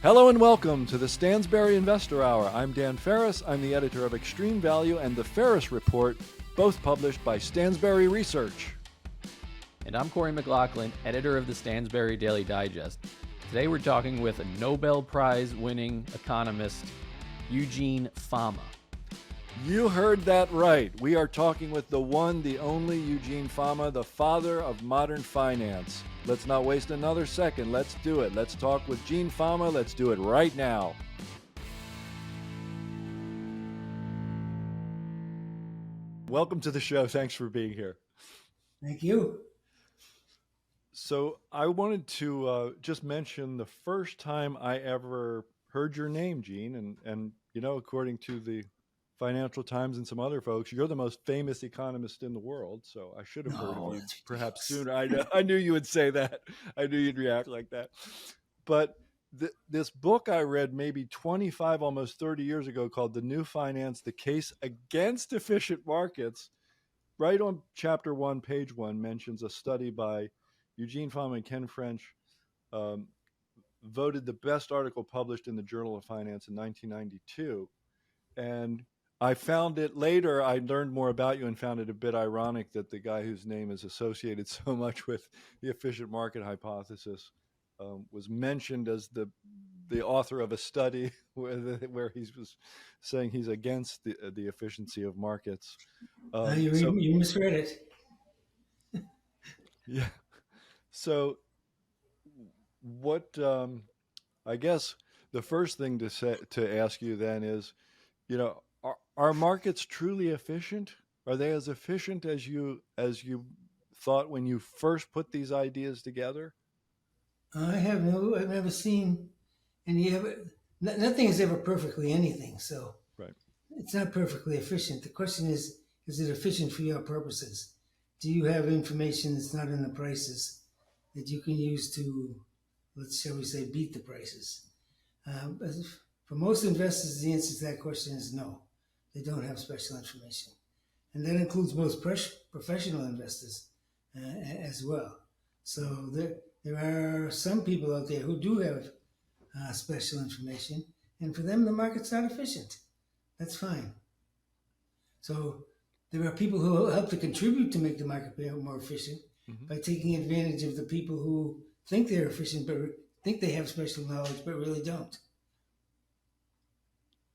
Hello and welcome to the Stansberry Investor Hour. I'm Dan Ferris. I'm the editor of Extreme Value and the Ferris Report, both published by Stansberry Research. And I'm Corey McLaughlin, editor of the Stansberry Daily Digest. Today we're talking with a Nobel Prize-winning economist, Eugene Fama. You heard that right. We are talking with the one, the only Eugene Fama, the father of modern finance. Let's not waste another second. Let's do it. Let's talk with Gene Fama. Let's do it right now. Welcome to the show. Thanks for being here. Thank you. So I wanted to just mention the first time I ever heard your name, Gene, and according to the Financial Times and some other folks, you're the most famous economist in the world. So I should have heard of you perhaps sooner. I knew you would say that. I knew you'd react like that. But this book I read maybe 25, almost 30 years ago called The New Finance, The Case Against Efficient Markets, right on chapter 1, page 1, mentions a study by Eugene Fama and Ken French, voted the best article published in the Journal of Finance in 1992. And I found it later, I learned more about you and found it a bit ironic that the guy whose name is associated so much with the efficient market hypothesis was mentioned as the author of a study where he was saying he's against the efficiency of markets. You misread it. Yeah. So what I guess the first thing to ask you then is, are markets truly efficient? Are they as efficient as you thought when you first put these ideas together? I've never seen any ever. Nothing is ever perfectly anything, so Right. it's not perfectly efficient. The question is it efficient for your purposes? Do you have information that's not in the prices that you can use to, shall we say, beat the prices? For most investors, the answer to that question is no. They don't have special information. And that includes most professional investors as well. So there are some people out there who do have special information, and for them, the market's not efficient. That's fine. So there are people who help to contribute to make the market more efficient by taking advantage of the people who think they're efficient, but think they have special knowledge, but really don't.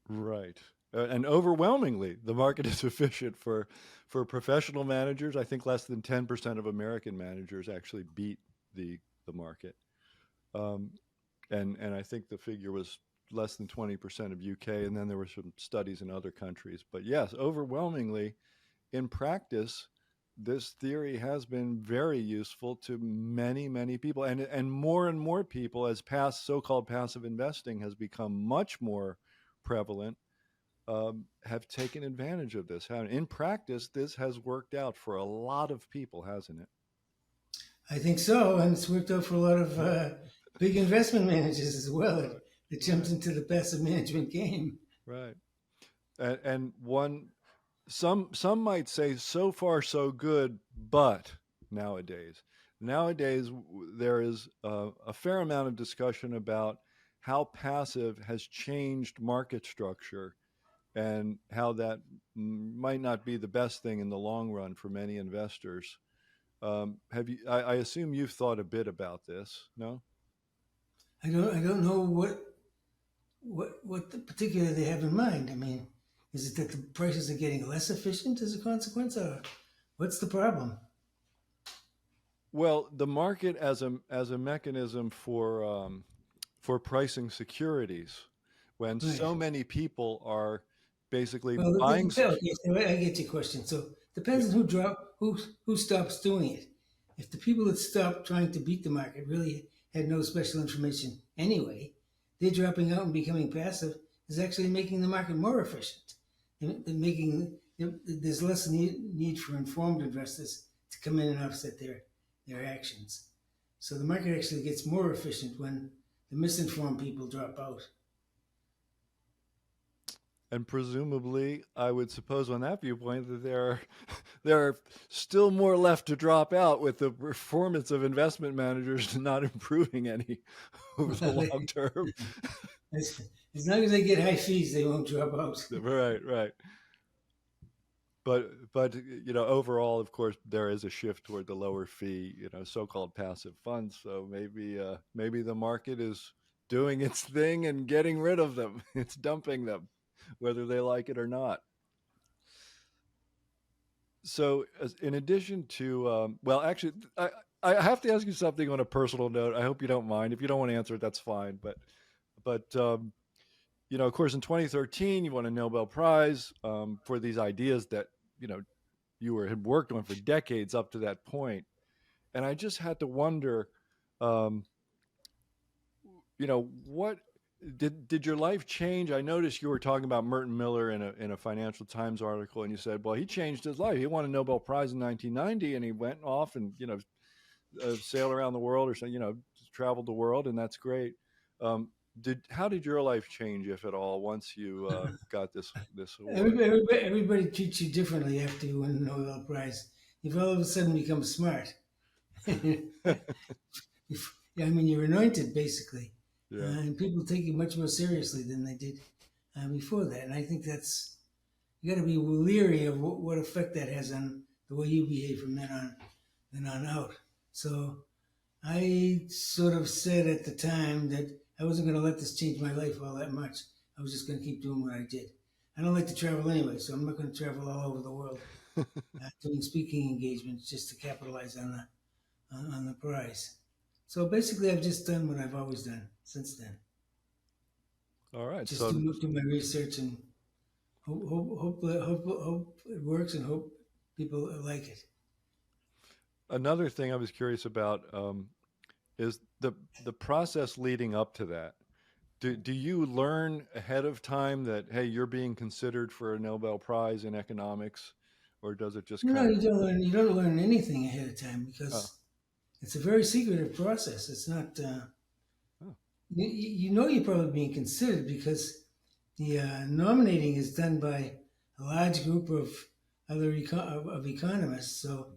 Right. And overwhelmingly, the market is efficient for professional managers. I think less than 10% of American managers actually beat the market. And I think the figure was less than 20% of UK. And then there were some studies in other countries. But yes, overwhelmingly, in practice, this theory has been very useful to many, many people. And more people, as so-called passive investing has become much more prevalent, have taken advantage of this. In practice, this has worked out for a lot of people, hasn't it? I think so, and it's worked out for a lot of big investment managers as well. It jumped into the passive management game. Right. And some might say so far so good, but nowadays there is a fair amount of discussion about how passive has changed market structure and how that might not be the best thing in the long run for many investors. Have you? I assume you've thought a bit about this, no? I don't know what particularly they have in mind. I mean, is it that the prices are getting less efficient as a consequence, or what's the problem? Well, the market as a mechanism for pricing securities, when Right. so many people are basically Well, buying okay, so I get your question. So depends on who stops doing it. If the people that stopped trying to beat the market really had no special information anyway, they're dropping out and becoming passive is actually making the market more efficient. And making there's less need for informed investors to come in and offset their actions. So the market actually gets more efficient when the misinformed people drop out. And presumably, I would suppose on that viewpoint that there are still more left to drop out, with the performance of investment managers not improving any over the Well, long term. as, as long as they get high fees, they won't drop out. Right, right. But overall, of course, there is a shift toward the lower fee, so-called passive funds. So maybe the market is doing its thing and getting rid of them. It's dumping them, whether they like it or not. So, in addition to, well, actually, I have to ask you something on a personal note. I hope you don't mind. If you don't want to answer it, that's fine. But of course, in 2013, you won a Nobel Prize for these ideas that you know had worked on for decades up to that point. And I just had to wonder, um, what did your life change? I noticed you were talking about Merton Miller in a Financial Times article, and you said, well, he changed his life. He won a Nobel Prize in 1990, and he went off and sailed around the world, or traveled the world, and that's great. Um, how did your life change, if at all, once you got this award? Everybody treats you differently after you win the Nobel Prize. You've all of a sudden become smart. I mean, you're anointed basically, Yeah, and people take you much more seriously than they did before that. And I think that's you got to be leery of what effect that has on the way you behave from then on out. So I sort of said at the time that I wasn't going to let this change my life all that much. I was just going to keep doing what I did. I don't like to travel anyway, so I'm not going to travel all over the world doing speaking engagements just to capitalize on the prize. So basically, I've just done what I've always done since then. all right. Just So do my research and hope it works and hope people like it. another thing I was curious about is the process leading up to that. Do you learn ahead of time that, hey, you're being considered for a Nobel Prize in economics, or does it just No, kind of? you don't learn. You don't learn anything ahead of time Oh, because it's a very secretive process. It's not. oh, You know you're probably being considered because the nominating is done by a large group of of economists. So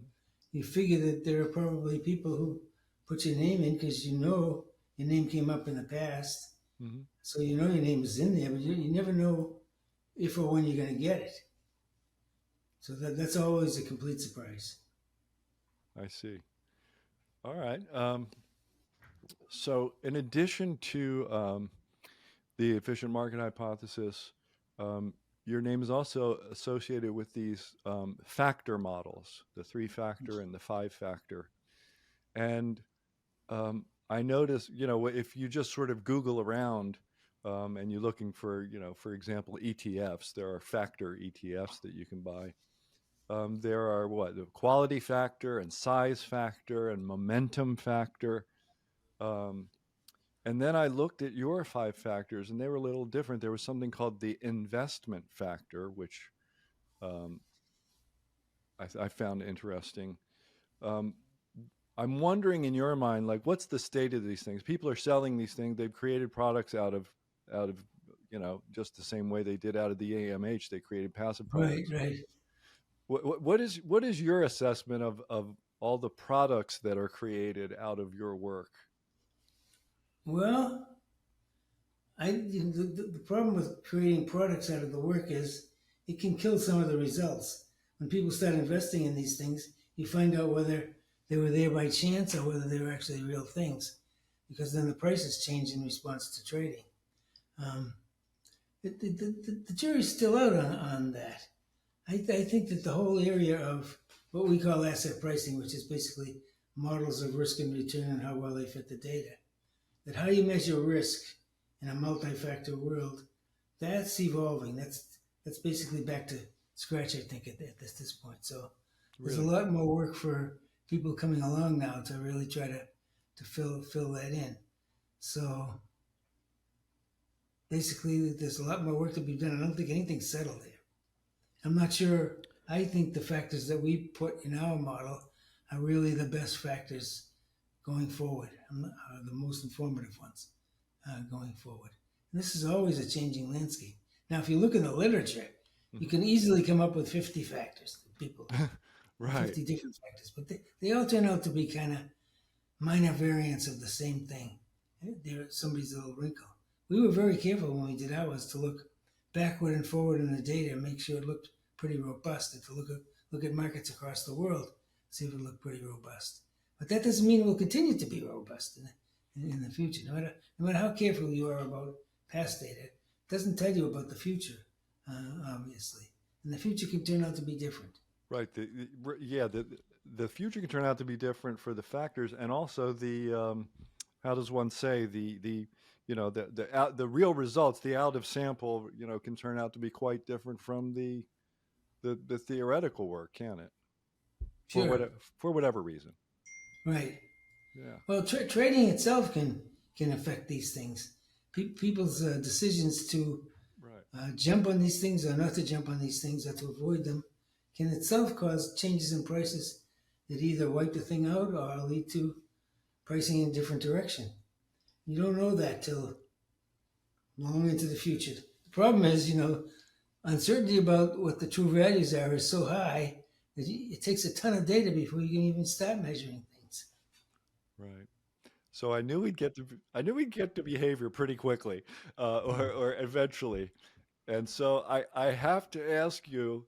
you figure that there are probably people who put your name in because you know your name came up in the past. hmm. So you know your name is in there, but you never know if or when you're going to get it. So that's always a complete surprise. I see. All right. So, in addition to the efficient market hypothesis, um, your name is also associated with these factor models, the 3-factor and the 5-factor. And I notice, if you just sort of Google around and you're looking for, for example, ETFs, there are factor ETFs that you can buy. There are the quality factor and size factor and momentum factor. Um, and then I looked at your 5 factors, and they were a little different. There was something called the investment factor, which um, I found interesting. Um, I'm wondering, in your mind, like, what's the state of these things? People are selling these things. They've created products out of just the same way they did out of the AMH. They created passive Right, products. right. What is your assessment of all the products that are created out of your work? Well, the problem with creating products out of the work is it can kill some of the results. When people start investing in these things, you find out whether they were there by chance or whether they were actually real things, because then the prices change in response to trading. Um, the jury's still out on that. I think that the whole area of what we call asset pricing, which is basically models of risk and return and how well they fit the data, that how you measure risk in a multi-factor world, that's evolving. That's basically back to scratch, I think, at this point. So there's a Really? lot more work for people coming along now to really try to fill that in. So basically, there's a lot more work to be done. I don't think anything's settled there. I'm not sure. I think the factors that we put in our model are really the best factors going forward, are the most informative ones going forward. And this is always a changing landscape. Now, if you look in the literature, you can easily come up with 50 factors. People, Right. 50 different factors, but they all turn out to be kind of minor variants of the same thing. There's somebody's little wrinkle. We were very careful when we did ours to look backward and forward in the data and make sure it looked pretty robust, and to look at markets across the world, see if it looked pretty robust. But that doesn't mean it will continue to be robust in the future. No matter how careful you are about past data, it doesn't tell you about the future, obviously. And the future can turn out to be different. Right. The future can turn out to be different for the factors, and also the how does one say the the real results, the out of sample, can turn out to be quite different from the theoretical work, can it? Sure. For whatever reason. Right. Yeah. Well, trading itself can affect these things. People's decisions to Right. jump on these things or not to jump on these things or to avoid them can itself cause changes in prices that either wipe the thing out or lead to pricing in a different direction. You don't know that till long into the future. The problem is, uncertainty about what the true values are is so high that it takes a ton of data before you can even start measuring things. Right. So I knew we'd get to behavior pretty quickly, or eventually. And so I have to ask you,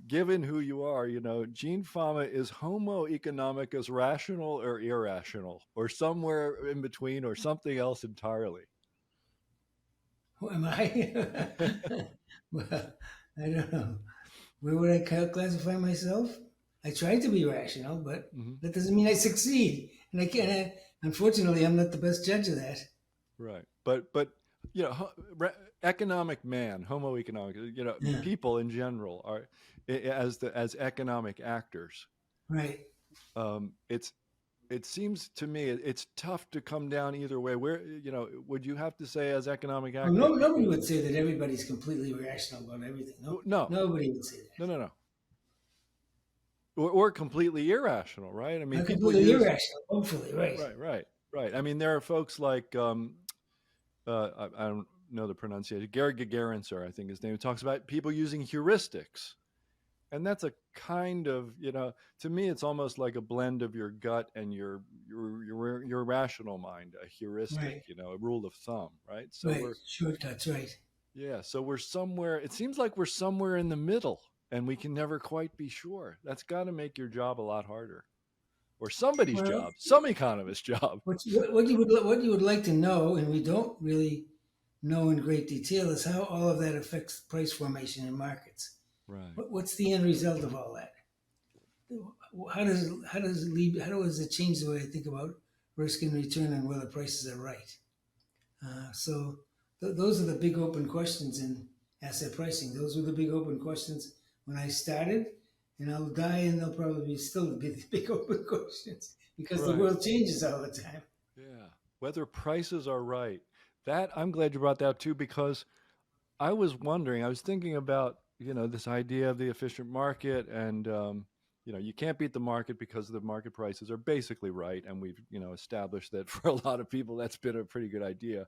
given who you are, Gene Fama, is Homo economicus rational or irrational, or somewhere in between, or something else entirely? Who am I? Well, I don't know. Where would I classify myself? I try to be rational, but Hmm. that doesn't mean I succeed. And I can't. Unfortunately, I'm not the best judge of that. Right. But economic man, Homo economicus, Yeah. people in general are as economic actors. Right. It's it seems to me it's tough to come down either way. Where would you have to say as economic Well, actors nobody would say that everybody's completely rational about everything. No, no, nobody would say that. no, or completely irrational, right? I mean, Not people completely use irrational, hopefully, right. right. I mean, there are folks like I don't know the pronunciation. Gary Gagarin, sir, I think his name. Who talks about people using heuristics, and that's a kind of to me it's almost like a blend of your gut and your rational mind, a heuristic, Right. a rule of thumb, right? So Right. Shortcuts, right. so we're somewhere, it seems like we're somewhere in the middle, and we can never quite be sure. That's got to make your job a lot harder, or somebody's Well, job, some economist's job. what you would like to know, and we don't really know in great detail, is how all of that affects price formation in markets. Right. What's the end result of all that? How does it change the way I think about risk and return and whether prices are right? Those are the big open questions in asset pricing. Those were the big open questions when I started, and I'll die, and they'll probably still be the big open questions because the Right. world changes all the time. Yeah. Whether prices are right. That I'm glad you brought that up too, because I was wondering, I was thinking about, this idea of the efficient market, and you can't beat the market because the market prices are basically right, and we've, established that for a lot of people that's been a pretty good idea.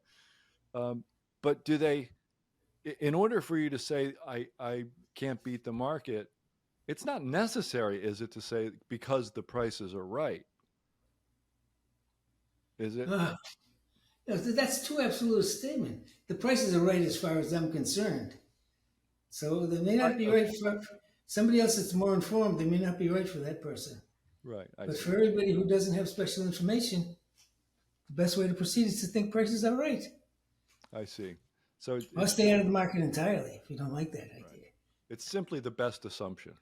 Um, but do they, in order for you to say I can't beat the market, it's not necessary, is it, to say because the prices are right? Is it? Uh, that's too absolute a statement. The prices are right as far as I'm concerned. So they may not be right Okay. for somebody else that's more informed. They may not be right for that person. Right. I But see. for everybody who doesn't have special information, the best way to proceed is to think prices are right. I see. So Or it's stay out of the market entirely if you don't like that right. idea. It's simply the best assumption.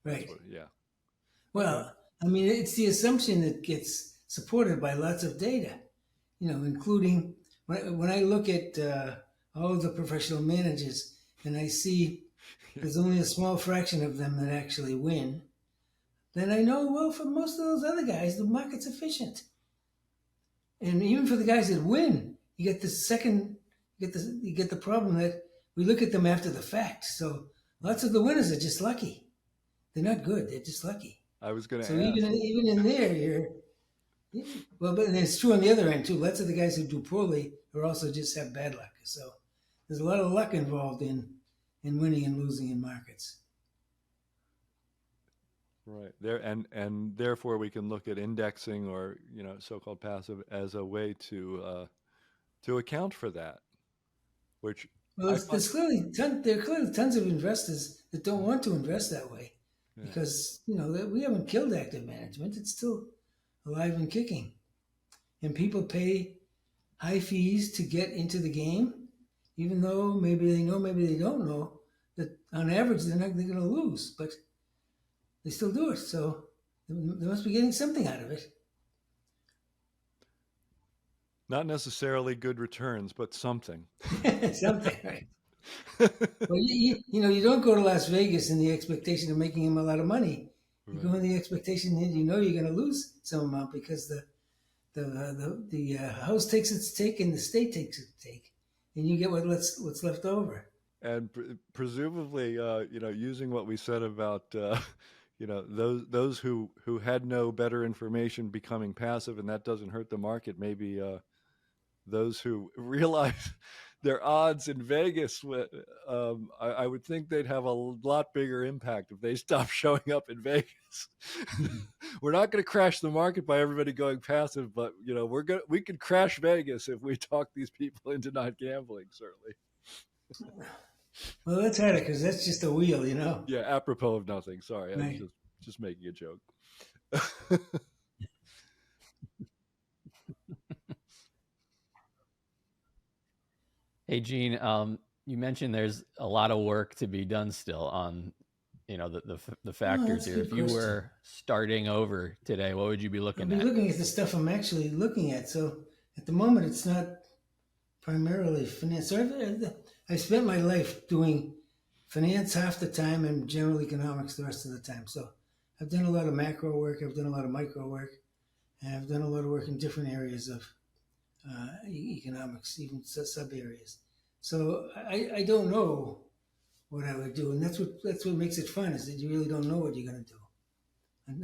That's Right. what. Yeah. Okay. Well, I mean, it's the assumption that gets supported by lots of data, including when I look at all of the professional managers and I see there's only a small fraction of them that actually win, then I know, well, for most of those other guys, the market's efficient. And even for the guys that win, you get the second, you get the problem that we look at them after the fact. So lots of the winners are just lucky. They're not good. They're just lucky. I was going to So ask. even in there, well, but it's true on the other end too. Lots of the guys who do poorly are also just have bad luck. So there's a lot of luck involved in winning and losing in markets. Right there, and therefore we can look at indexing or so-called passive as a way to account for that, which Well, I find. there are clearly tons of investors that don't want to invest that way Yeah. because we haven't killed active management; it's still alive and kicking, and people pay high fees to get into the game, even though maybe they know, maybe they don't know that on average they're going to lose, but they still do it. So they must be getting something out of it. Not necessarily good returns, but something. Something, right? Well, you don't go to Las Vegas in the expectation of making him a lot of money. You go Right. in the expectation that you're going to lose some amount because the house takes its take and the state takes its take, and you get what's left over. And presumably, using what we said about those who had no better information becoming passive, and that doesn't hurt the market. Maybe those who realize their odds in Vegas, I would think they'd have a lot bigger impact if they stopped showing up in Vegas. We're not going to crash the market by everybody going passive, but we could crash Vegas if we talk these people into not gambling. Certainly. Well, that's harder because that's just a wheel, Yeah, apropos of nothing. Sorry, I was right? just making a joke. Hey, Gene, you mentioned there's a lot of work to be done still on, the Oh, factors that's a here. good If you question. were starting over today, what would you be I'll looking be at? looking at the stuff I'm actually looking at. So at the moment, it's not primarily finance. So I've spent my life doing finance half the time and general economics the rest of the time. So I've done a lot of macro work, I've done a lot of micro work, and I've done a lot of work in different areas of economics, even sub areas. So I don't know what I would do, and that's what makes it fun is that you really don't know what you're going to do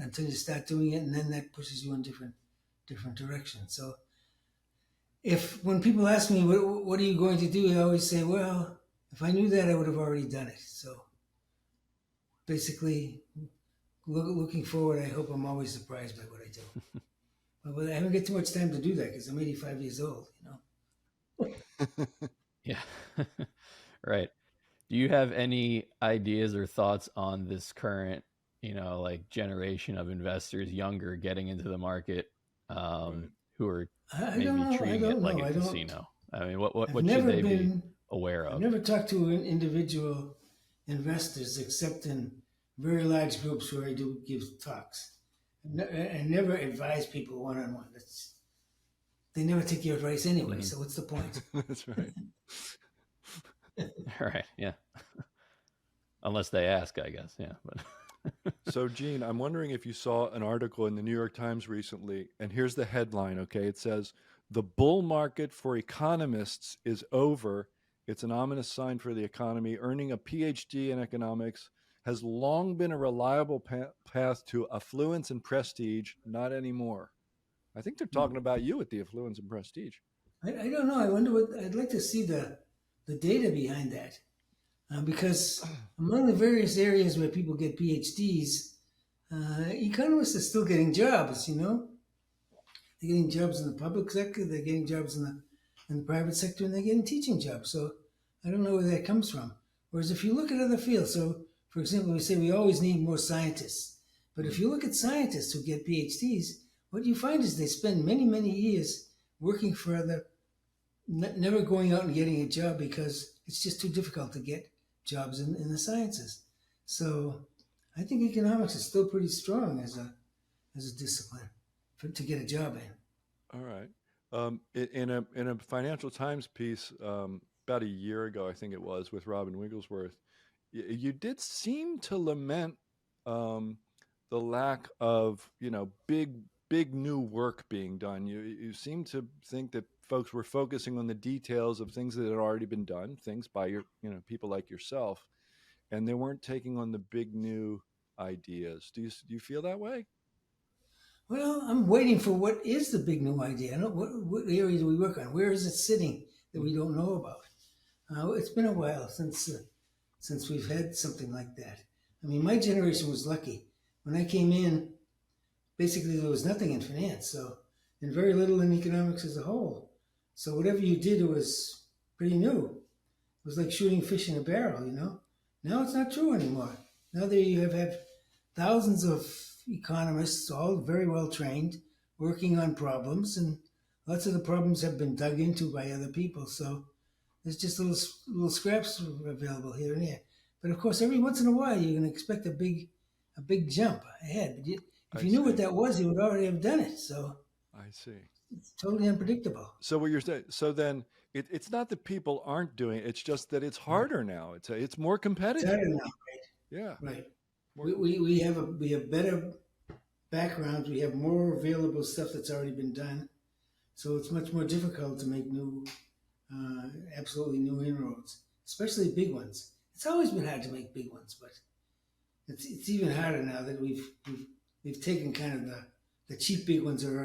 until you start doing it, and then that pushes you in different directions. So if when people ask me what are you going to do, I always say, well, if I knew that, I would have already done it. So basically, looking forward, I hope I'm always surprised by what I do. But I haven't got too much time to do that because I'm 85 years old. Yeah. Right. Do you have any ideas or thoughts on this current, like generation of investors younger getting into the market, Right. who are I don't maybe know. I treating it don't like know. a I don't. casino? I mean, what what I've what should never they be been. aware I've of? never talked to individual investors except in very large groups where I do give talks. I never advise people one on one. They never take your advice anyway. Mhm. So what's the point? That's right. Right. Yeah. Unless they ask, I guess. Yeah. But So, Gene, I'm wondering if you saw an article in the New York Times recently, and here's the headline, okay? It says, "The bull market for economists is over. It's an ominous sign for the economy. Earning a PhD in economics has long been a reliable path to affluence and prestige, not anymore." I think they're talking about you at the affluence and prestige. I don't know. I wonder what I'd like to see the data behind that because among the various areas where people get PhDs, economists are still getting jobs. They're getting jobs in the public sector, they're getting jobs in the private sector, and they're getting teaching jobs. So I don't know where that comes from. Whereas if you look at other fields, so for example, we say we always need more scientists. But if Mm. you look at scientists who get PhDs, what you find is they spend many, many years working for other, never going out and getting a job because it's just too difficult to get jobs in the sciences. So I think economics is still pretty strong as a discipline to get a job in. All right. In a Financial Times piece about a year ago, I think it was, with Robin Wigglesworth, you did seem to lament um, the lack of big new work being done. You seem to think that folks were focusing on the details of things that had already been done, things by your people like yourself, and they weren't taking on the big new ideas. Do you feel that way? Well, I'm waiting for what is the big new idea. I don't, what area do we work on? Where is it sitting that we don't know about? It's been a while since we've had something like that. I mean, my generation was lucky. When I came in, basically there was nothing in finance, so and very little in economics as a whole. So whatever you did, it was pretty new. It was like shooting fish in a barrel, you know. Now it's not true anymore. Now that you have thousands of economists, all very well trained, working on problems, and lots of the problems have been dug into by other people. So there's just little scraps available here and there. But of course, every once in a while, you're going to expect a big jump ahead. But if I you knew see. what that was, you would already have done it. So I see. it's totally unpredictable. So what you're saying, so then it's not that people aren't doing it, it's just that it's harder now. It's more It's competitive. harder now, Yeah. right? More, We have better backgrounds. We have more available stuff that's already been done. So it's much more difficult to make absolutely new inroads, especially big ones. It's always been hard to make big ones, but it's even harder now that we've taken kind of the cheap big ones are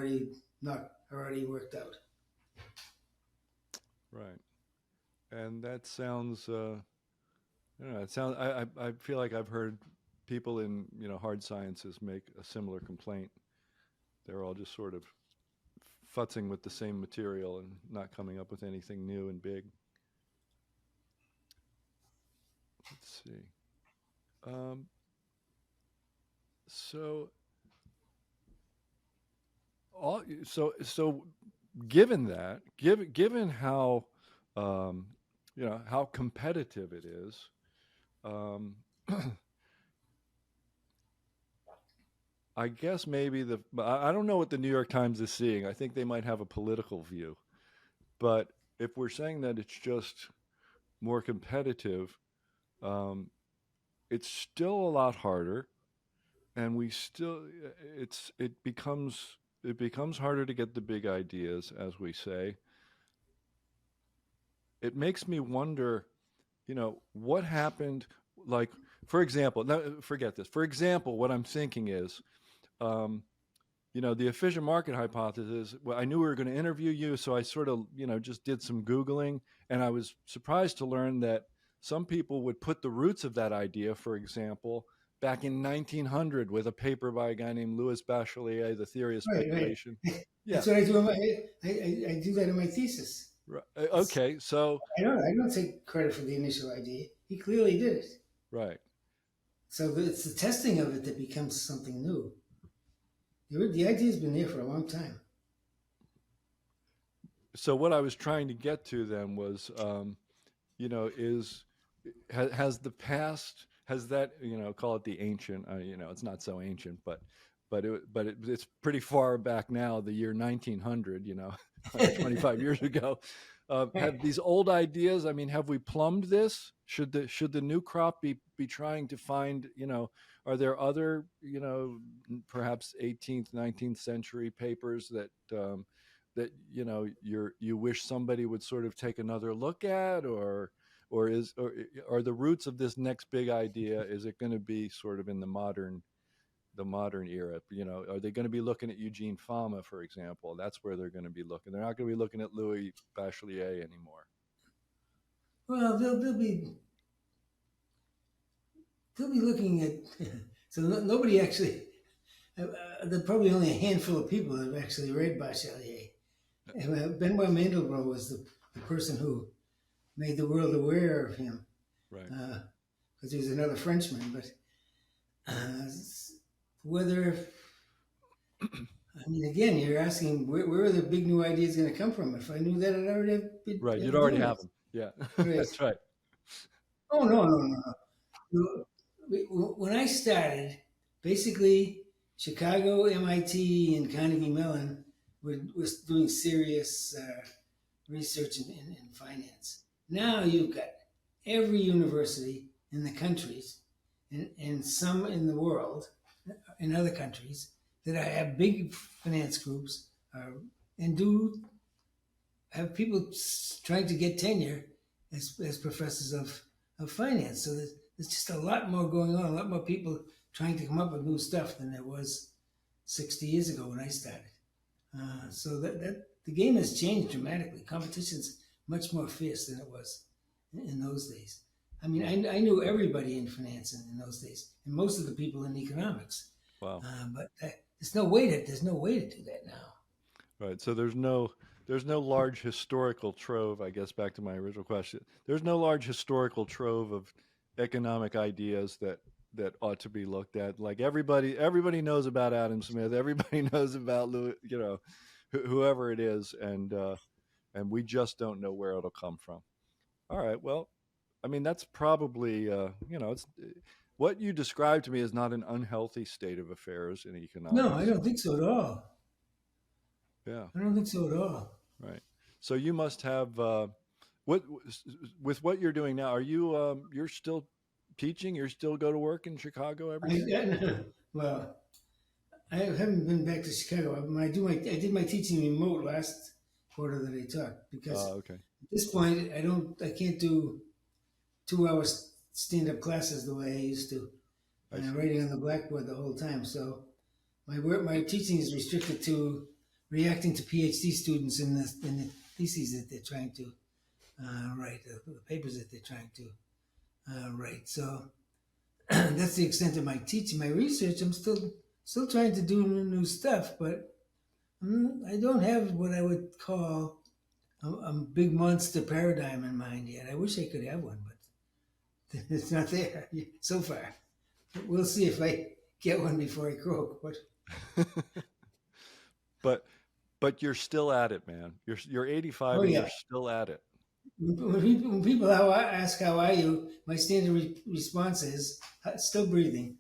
already worked out. right. And that sounds I don't know, it sounds I feel like I've heard people in, hard sciences make a similar complaint. They're all just sort of futzing with the same material and not coming up with anything new and big. Let's see. Um, so so given that, given how how competitive it is, um, I guess maybe I don't know what the New York Times is seeing. I think they might have a political view, but if we're saying that it's just more competitive, um, it's still a lot harder, and it becomes harder to get the big ideas, as we say. It makes me wonder, what happened. Like, for example, now, forget this. For example, what I'm thinking is, um, the efficient market hypothesis. Well, I knew we were going to interview you, so I sort of, just did some Googling, and I was surprised to learn that some people would put the roots of that idea, for example, back in 1900 with a paper by a guy named Louis Bachelier, The Theory of Right. Speculation. Yeah. That's what I do. I do that in my thesis. Right. Okay. So, I don't take credit for the initial idea. He clearly did it. right. So it's the testing of it that becomes something new. The idea's been there for a long time. So what I was trying to get to then was, is has the past, has that, call it the ancient, it's not so ancient, but it's pretty far back now, the year 1900, 125 years ago. Have these old ideas, I mean, have we plumbed this? Should the new crop be trying to find, are there other, perhaps 18th, 19th century papers that you wish somebody would sort of take another look at, or are the roots of this next big idea, is it going to be sort of in the modern era? Are they going to be looking at Eugene Fama, for example? That's where they're going to be looking. They're not going to be looking at Louis Bachelier anymore. Well, they'll be looking at. So nobody actually. There are probably only a handful of people that have actually read Bachelier. Benoit Mandelbrot was the person who made the world aware of him, Right. because he was another Frenchman. But whether, I mean, again, you're asking where are the big new ideas going to come from? If I knew that, I'd already have been. Right. You'd already have them. Yeah. That's right. Oh, no. When I started, basically Chicago, MIT, and Carnegie Mellon was doing serious research in finance. Now you've got every university in the countries and some in the world, in other countries, that have big finance groups and do have people trying to get tenure as professors of finance. So there's just a lot more going on, a lot more people trying to come up with new stuff than there was 60 years ago when I started. So that the game has changed dramatically. Competition's much more fierce than it was in those days. I mean, I knew everybody in finance in those days, and most of the people in economics. Wow. But there's no way to do that now. Right. So there's no large historical trove, I guess back to my original question. There's no large historical trove of economic ideas that ought to be looked at. Like everybody knows about Adam Smith, everybody knows about Louis, whoever it is, and we just don't know where it'll come from. All right. Well, I mean that's probably it's what you described to me is not an unhealthy state of affairs in No, I economics. don't think so at all. Yeah. I don't think so at all. Right. So you must have what with what you're doing now. Are you you're still teaching? You're still go to work in Chicago every day? Well, I haven't been back to Chicago. I did my teaching remote last quarter that I taught because Okay. at this point I can't do 2 hour stand up classes the way I used to, I and see. I'm writing on the blackboard the whole time. So my teaching is restricted to reacting to PhD students in the theses that they're trying to write, the papers that they're trying to write. So that's the extent of my teaching. My research, I'm still trying to do new stuff, but I don't have what I would call a big monster paradigm in mind yet. I wish I could have one, but it's not there so far. We'll see if I get one before I croak. But but but you're still at it, man. You're 85 oh and you're yeah, still at it. when people ask how are you, my standard response is still breathing.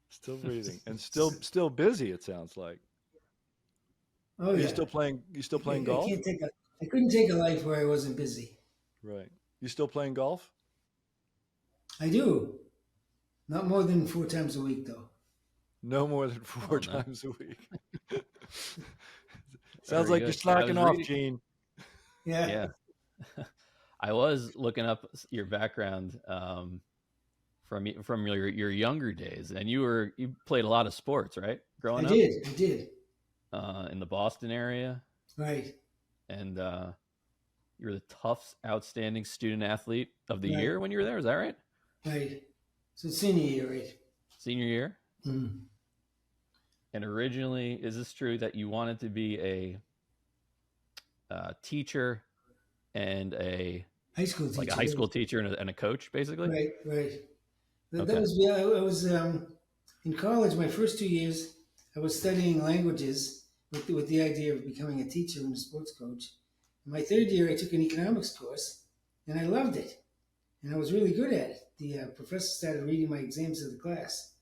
Still breathing and still busy. It sounds like. Oh Are you yeah, still playing? You still playing I golf? can't take a. I couldn't take a life where I wasn't busy. Right. You still playing golf? I do, not more than 4 times a week though. No more than four Oh, no. times a week. Sounds Very like you're good. I slacking was off, reading. Gene. Yeah, Yeah. I was looking up your background from your younger days, and you played a lot of sports, right? I Growing up did. I did. in the Boston area, Right, and you were the Tufts Outstanding Student Athlete of the right, Year when you were there. Is that right? right. So senior year, right? Senior year. Mm. And originally, is this true that you wanted to be a teacher and a High school teacher. like a high school teacher and a coach, basically? Right, right. That Okay. was yeah. I was in college. My first 2 years, I was studying languages with the idea of becoming a teacher and a sports coach. In my third year, I took an economics course, and I loved it, and I was really good at it. The professor started reading my exams to the class,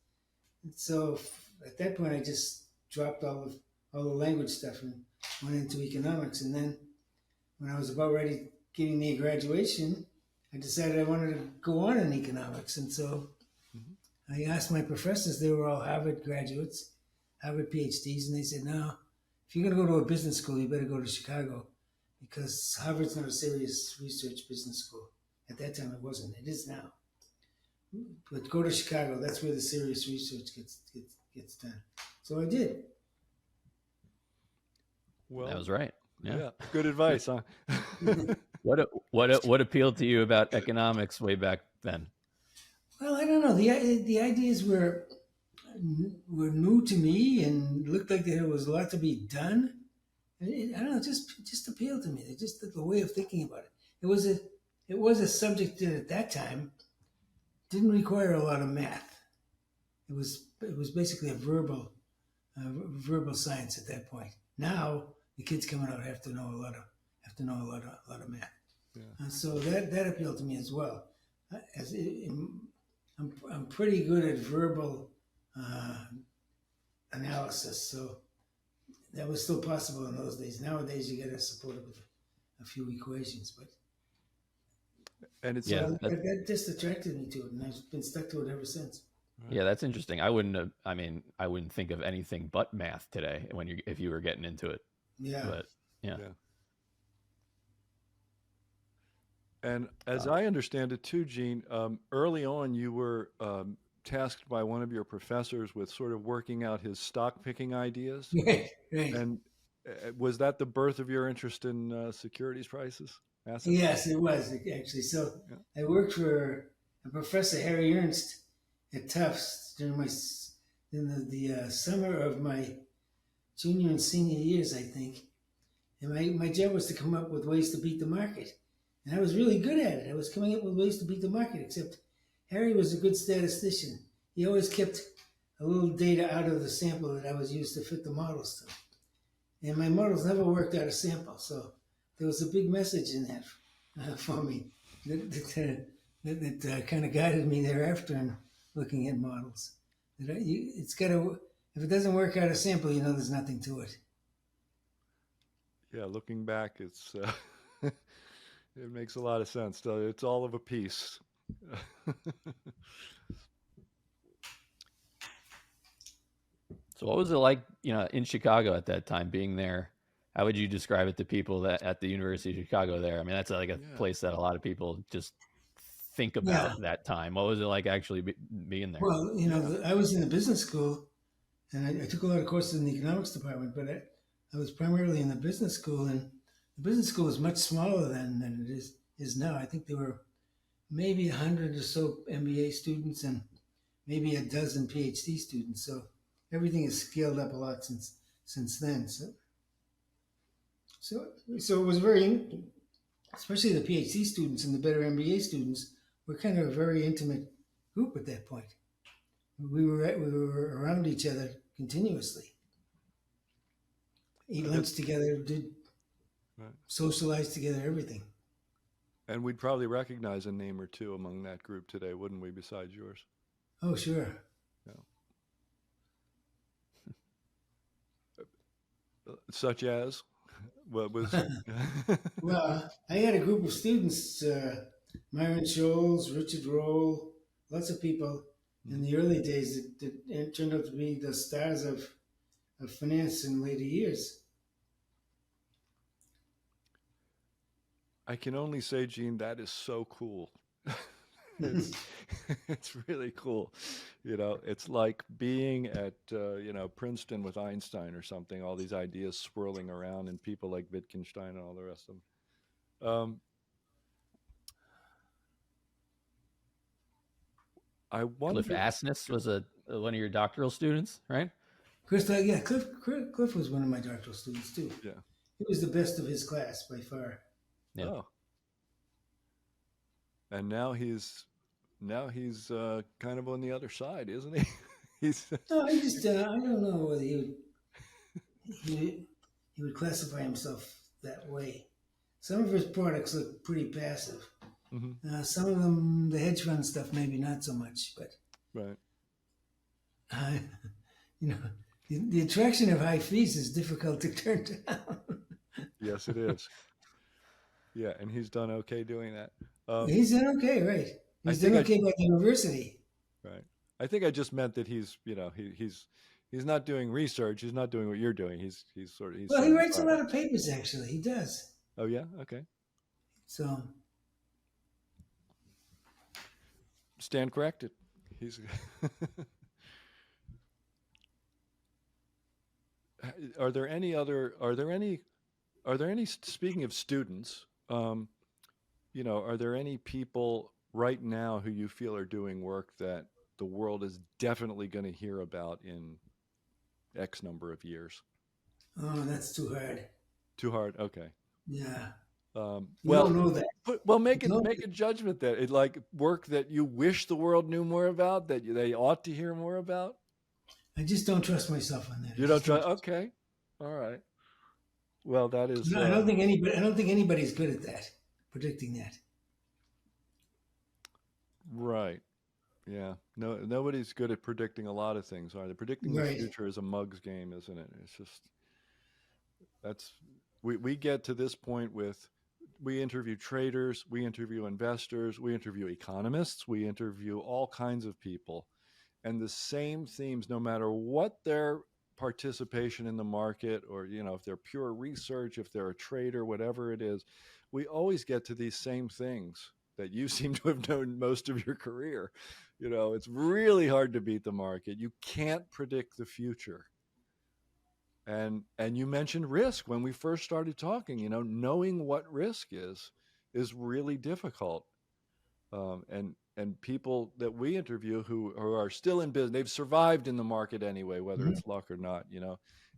and so at that point, I just dropped all the language stuff and went into economics. And then when I was about ready getting near graduation, I decided I wanted to go on in economics, and so Mhm. I asked my professors. They were all Harvard graduates, Harvard PhDs, and they said, "No, if you're going to go to a business school, you better go to Chicago, because Harvard's not a serious research business school. At that time, it wasn't. It is now. But go to Chicago. That's where the serious research gets done." So I did. Well, That was right. Yeah. yeah. Good advice, huh? What appealed to you about economics way back then? Well, I don't know. The ideas were new to me and looked like there was a lot to be done. I don't know, just appealed to me. They just the way of thinking about it. It was a subject that at that time didn't require a lot of math. It was basically a verbal science at that point. Now the kids coming out have to know a lot of math. Yeah. So that appealed to me as well. As I'm pretty good at verbal analysis, so that was still possible in those days. Nowadays, you got to support it with a few equations, but And it's Yeah, that just attracted me to it, and I've been stuck to it ever since. Yeah, that's interesting. I wouldn't think of anything but math today if you were getting into it. Yeah, But yeah. Yeah. And as Uh, I understand it too, Gene, early on you were tasked by one of your professors with sort of working out his stock picking ideas. right, right. And was that the birth of your interest in securities prices asset? Yes, it was actually. So Yeah. I worked for a Professor Harry Ernst at Tufts during the summer of my junior and senior years, I think. And my job was to come up with ways to beat the market. And I was really good at it. I was coming up with ways to beat the market, except Harry was a good statistician. He always kept a little data out of the sample that I was used to fit the models to. And my models never worked out a sample. So there was a big message in that for me that kind of guided me thereafter in looking at models. It's got to, if it doesn't work out a sample, there's nothing to it. Yeah, looking back, it's it makes a lot of sense. So it's all of a piece. So what was it like, in Chicago at that time, being there? How would you describe it to people that at the University of Chicago there? I mean, that's like a Yeah. place that a lot of people just think Yeah. about that time. What was it like actually being there? Well, I was in the business school, and I took a lot of courses in the economics department, but I was primarily in the business school, and the business school was much smaller then than it is now. I think there were maybe 100 or so MBA students and maybe a dozen PhD students. So everything has scaled up a lot since then. So it was very, especially the PhD students and the better MBA students were kind of a very intimate group at that point. We were around each other continuously. Ate lunch together, did Right. socialize together, everything. And we'd probably recognize a name or two among that group today, wouldn't we, besides yours? Oh, sure. Such as? What was? Well, I had a group of students, Myron Scholes, Richard Roll, lots of people in the early days that turned out to be the stars of finance in later years. I can only say, Gene, that is so cool. it's it's really cool. It's like being at Princeton with Einstein or something. All these ideas swirling around, and people like Wittgenstein and all the rest of them. I wonder. Cliff Asness was one of your doctoral students, right? Cliff was one of my doctoral students too. Yeah. He was the best of his class by far. Yeah. Oh. And now he's kind of on the other side, isn't he? No, I don't know whether he would classify himself that way. Some of his products look pretty passive. Mm-hmm. Some of them, the hedge fund stuff, maybe not so much. But right. The attraction of high fees is difficult to turn down. Yes, it is. Yeah, and he's done okay doing that. He's done okay, right? He's done okay by the university. Right. I think I just meant that he's not doing research. He's not doing what you're doing. He's Well, he writes a lot of papers, actually. He does. Oh yeah. Okay. So. Stand corrected. He's. Are there any? Speaking of students, are there any people right now who you feel are doing work that the world is definitely going to hear about in X number of years? Oh, that's too hard. Too hard. Okay. Yeah. Well, don't know that. Make a judgment that it like work that you wish the world knew more about, that they ought to hear more about. I just don't trust myself on that. You don't trust? Okay. All right. Well, that is. I don't think anybody's good at that, predicting that. Right. Yeah. No, nobody's good at predicting a lot of things, are they? Predicting the future is a mug's game, isn't it? It's just we get to this point we interview traders, we interview investors, we interview economists, we interview all kinds of people, and the same themes, no matter what their participation in the market, or if they're pure research, if they're a trader, whatever it is, we always get to these same things that you seem to have known most of your career. It's really hard to beat the market. You can't predict the future. And you mentioned risk when we first started talking, knowing what risk is is really difficult. And people that we interview who are still in business, they've survived in the market anyway, whether Mhm. it's luck or not,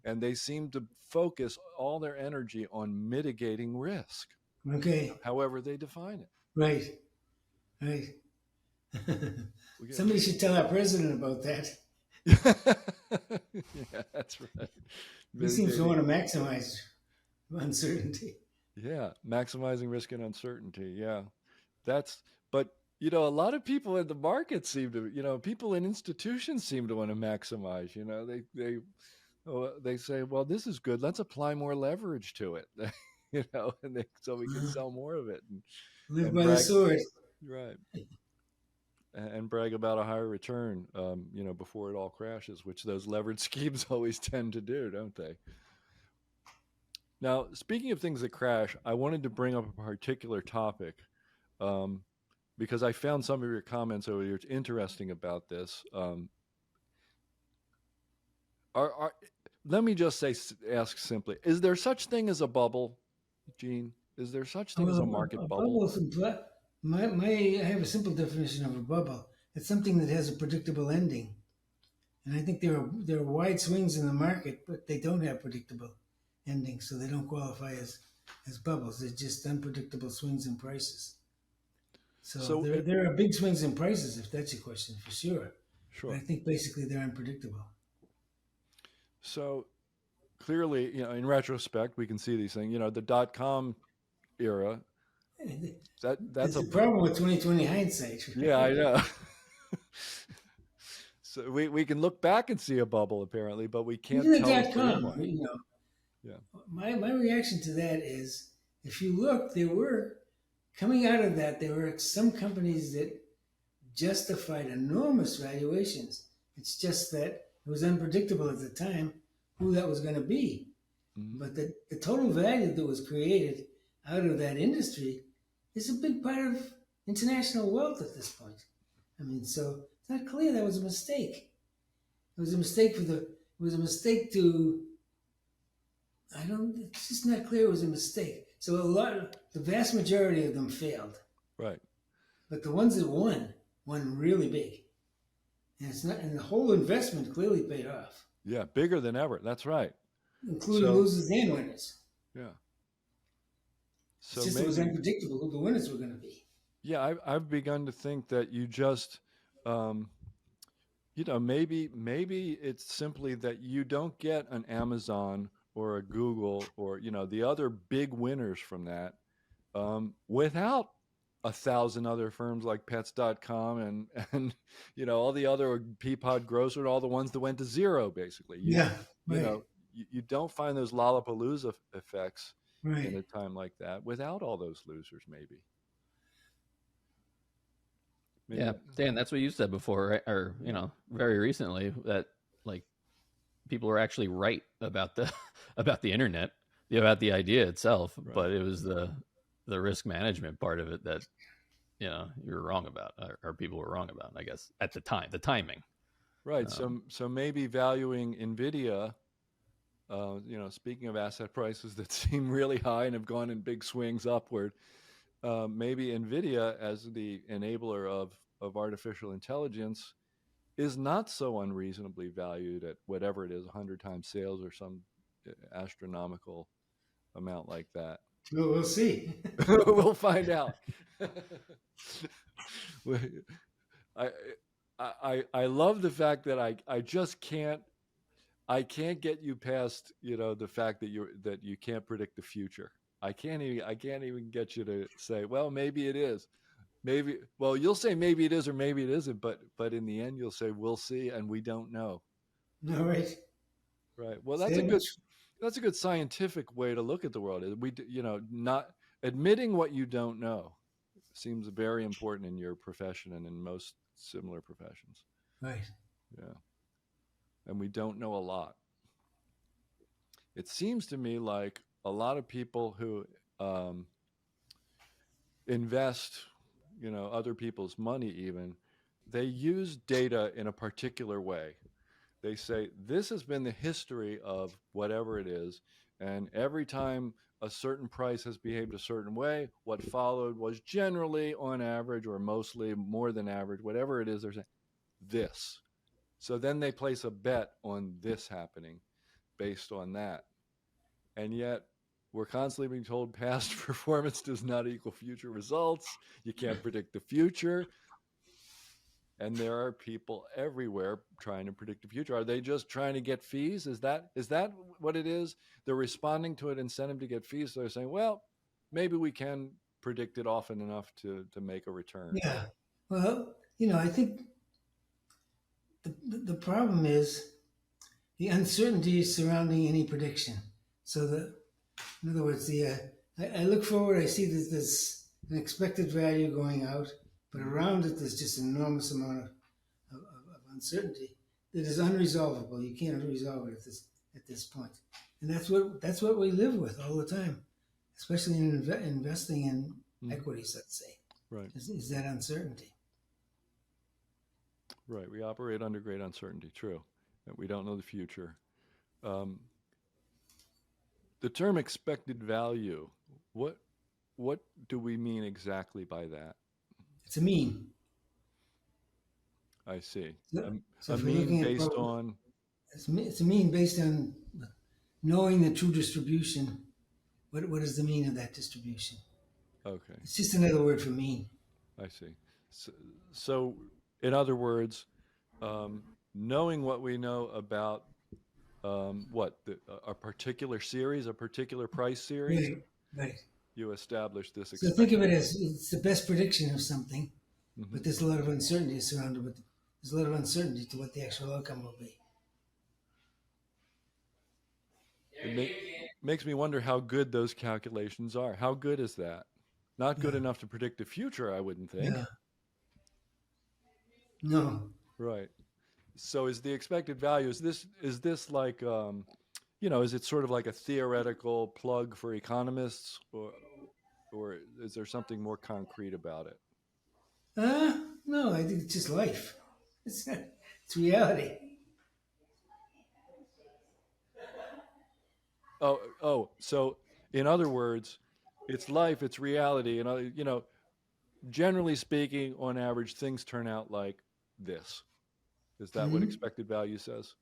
and they seem to focus all their energy on mitigating risk, Okay. however they define it. Right. Right. We get, Somebody should tell our president about that. yeah, that's right. He seems to want Mitigating, to maximize uncertainty. yeah, maximizing risk and uncertainty. Yeah, that's, but a lot of people in the market seem to, people in institutions seem to want to maximize. They say, well, this is good. Let's apply more leverage to it, so we can sell more of it Live and by the brag, sword. right, and brag about a higher return, before it all crashes, which those leverage schemes always tend to do, don't they? Now, speaking of things that crash, I wanted to bring up a particular topic, um, because I found some of your comments over here interesting about this. Are Let me just ask simply: is there such thing as a bubble, Gene? Is there such thing as a Well, market a bubble? bubble is I have a simple definition of a bubble. It's something that has a predictable ending. And I think there are wide swings in the market, but they don't have predictable endings, so they don't qualify as bubbles. They're just unpredictable swings in prices. So So, there are big swings in prices, if that's your question, for sure. But I sure. think basically they're unpredictable. So clearly, in retrospect, we can see these things. The .com era. That's There's a a problem with 2020 hindsight, Yeah, I right? know. So we can look back and see a bubble apparently, but we can't Even the tell if there is .com, one. Yeah. my reaction to that is, if you look, there were coming out of that, there were some companies that justified enormous valuations. It's just that it was unpredictable at the time who that was going to be. Mhm. But the total value that was created out of that industry is a big part of international wealth at this point. I mean, so it's not clear that was a mistake. It was a mistake it was a mistake to, it's just not clear it was a mistake. So the vast majority of them failed. Right. But the ones that won really big. And the whole investment clearly paid off, Yeah, bigger than ever. That's right. including So, losers and winners. yeah. It's So just it was maybe, unpredictable who the winners were going to be. yeah, I've begun to think that you just, um, maybe it's simply that you don't get an Amazon or a Google or, the other big winners from that, without 1,000 other firms like pets.com and all the other Peapod Grocer and all the ones that went to zero. Basically, Yeah, you right, know you don't find those Lollapalooza effects in right. a time like that without all those losers. Yeah, Maybe. Dan, that's what you said before, right? Or very recently, that like people were actually right about the about the internet, about the idea itself, Right. but it was the risk management part of it that you were wrong about, or people were wrong about, I guess, at the time, the timing. Right. Um, So maybe valuing Nvidia. Speaking of asset prices that seem really high and have gone in big swings upward, maybe Nvidia, as the enabler of artificial intelligence, is not so unreasonably valued at whatever it is, 100 times sales or some astronomical amount like that. We'll see. We'll find out. I, I love the fact that I just can't get you past the fact that you can't predict the future. I can't even get you to say, well, maybe it is. Maybe, well, you'll say maybe it is or maybe it isn't, but in the end you'll say we'll see and we don't know. All right. Right. Well, Say much. that's a good scientific way to look at the world. Not admitting what you don't know seems very important in your profession and in most similar professions. Right. Yeah. And we don't know a lot. It seems to me like a lot of people who invest, other people's money even, they use data in a particular way. They say, this has been the history of whatever it is, And every time a certain price has behaved a certain way, what followed was generally, on average, or mostly more than average, whatever it is, they're saying this. So then they place a bet on this happening based on that. And yet we're constantly being told past performance does not equal future results. You can't predict the future. And there are people everywhere trying to predict the future. Are they just trying to get fees? Is that what it is? They're responding to an incentive to get fees. So they're saying, well, maybe we can predict it often enough to make a return. Yeah. Well, I think the problem is the uncertainty surrounding any prediction. So in other words, I look forward, I see that there's an expected value going out, but around it there's just an enormous amount of uncertainty that is unresolvable. You can't resolve it at this point, and that's what we live with all the time, especially in investing in equities. Let's say, right, is that uncertainty. Right, we operate under great uncertainty. True, and we don't know the future. The term expected value, what do we mean exactly by that? It's a mean. I see. So a mean based on... It's a mean based on knowing the true distribution. What is the mean of that distribution? Okay. It's just another word for mean. I see. So in other words, knowing what we know about a particular series, a particular price series, right. You establish this. So think of it as it's the best prediction of something, but there's a lot of uncertainty surrounded with it. There's a lot of uncertainty to what the actual outcome will be. It makes me wonder how good those calculations are. How good is that? Not good enough to predict the future, I wouldn't think. Yeah. No. Right. So is the expected value, is this like, is it sort of like a theoretical plug for economists, or is there something more concrete about it? No, I think it's just life. It's reality. So in other words, it's life, it's reality, and generally speaking, on average, things turn out like this. Is that what expected value says?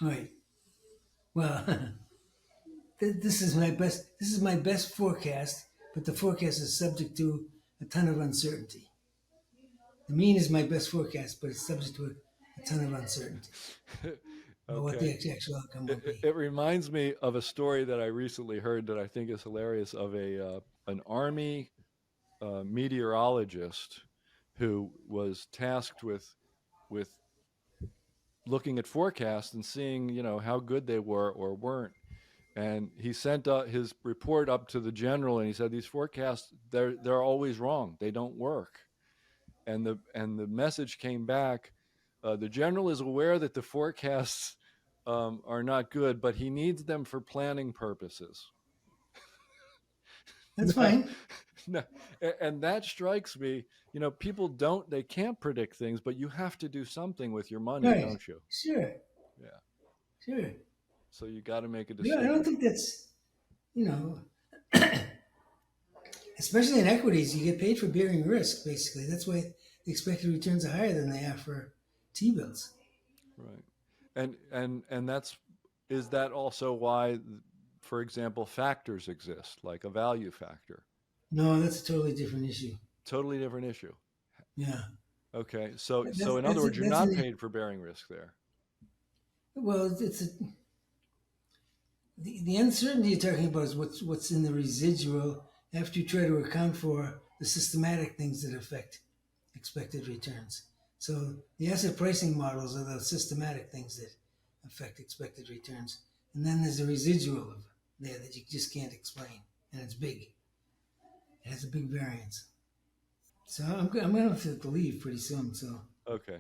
Right. Well, this is my best forecast, but the forecast is subject to a ton of uncertainty. The mean is my best forecast, but it's subject to a ton of uncertainty. Okay. What the actual outcome will be. It reminds me of a story that I recently heard that I think is hilarious, of an Army meteorologist who was tasked with looking at forecasts and seeing, how good they were or weren't. And he sent his report up to the general, and he said, these forecasts, they're always wrong. They don't work. And the message came back, the general is aware that the forecasts are not good, but he needs them for planning purposes. That's fine. No, and that strikes me. People they can't predict things, but you have to do something with your money, right. Don't you? Sure. Yeah. Sure. So you got to make a decision. Yeah, I don't think that's, especially in equities, you get paid for bearing risk. Basically, that's why the expected returns are higher than they are for T-bills. Right. And is that also why, for example, factors exist, like a value factor? No, that's a totally different issue. Totally different issue. Yeah. Okay. So in other words, you're not paid for bearing risk there. Well, the uncertainty you're talking about is what's in the residual after you try to account for the systematic things that affect expected returns. So the asset pricing models are the systematic things that affect expected returns. And then there's a residual of there that you just can't explain. And it's big. It has a big variance. So I'm going to have to leave pretty soon. So okay.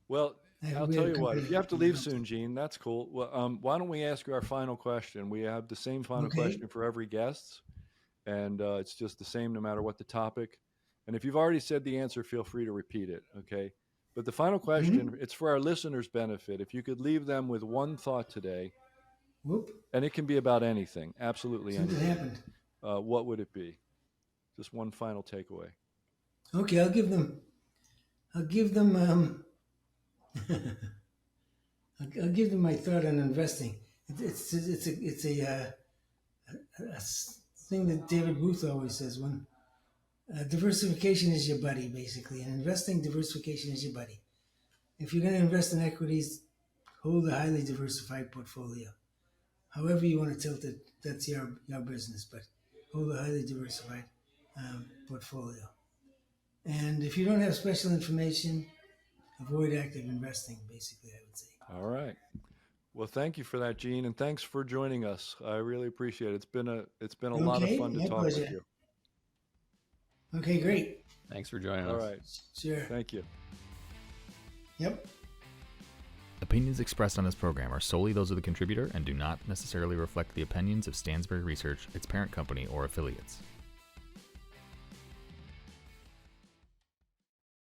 Well, I'll tell you what. If you have to leave soon, Gene, that's cool. Well, why don't we ask you our final question? We have the same final question for every guest, and it's just the same no matter what the topic. And if you've already said the answer, feel free to repeat it, okay? But the final question, it's for our listeners' benefit. If you could leave them with one thought today, Whoop. And it can be about anything, absolutely Something anything. happened. What would it be? Just one final takeaway. Okay, I'll give them. I'll give them. I'll give them my thought on investing. It's a thing that David Booth always says. One, diversification is your buddy, basically, and investing, diversification is your buddy. If you're going to invest in equities, hold a highly diversified portfolio. However you want to tilt it, that's your business, but hold a highly diversified portfolio. And if you don't have special information, avoid active investing, basically, I would say. All right. Well, thank you for that, Gene, and thanks for joining us. I really appreciate it. It's been a lot of Okay, fun to my talk pleasure. with you. Okay, great. Thanks for joining All us. right. Sure. Thank you. Yep. Opinions expressed on this program are solely those of the contributor and do not necessarily reflect the opinions of Stansberry Research, its parent company, or affiliates.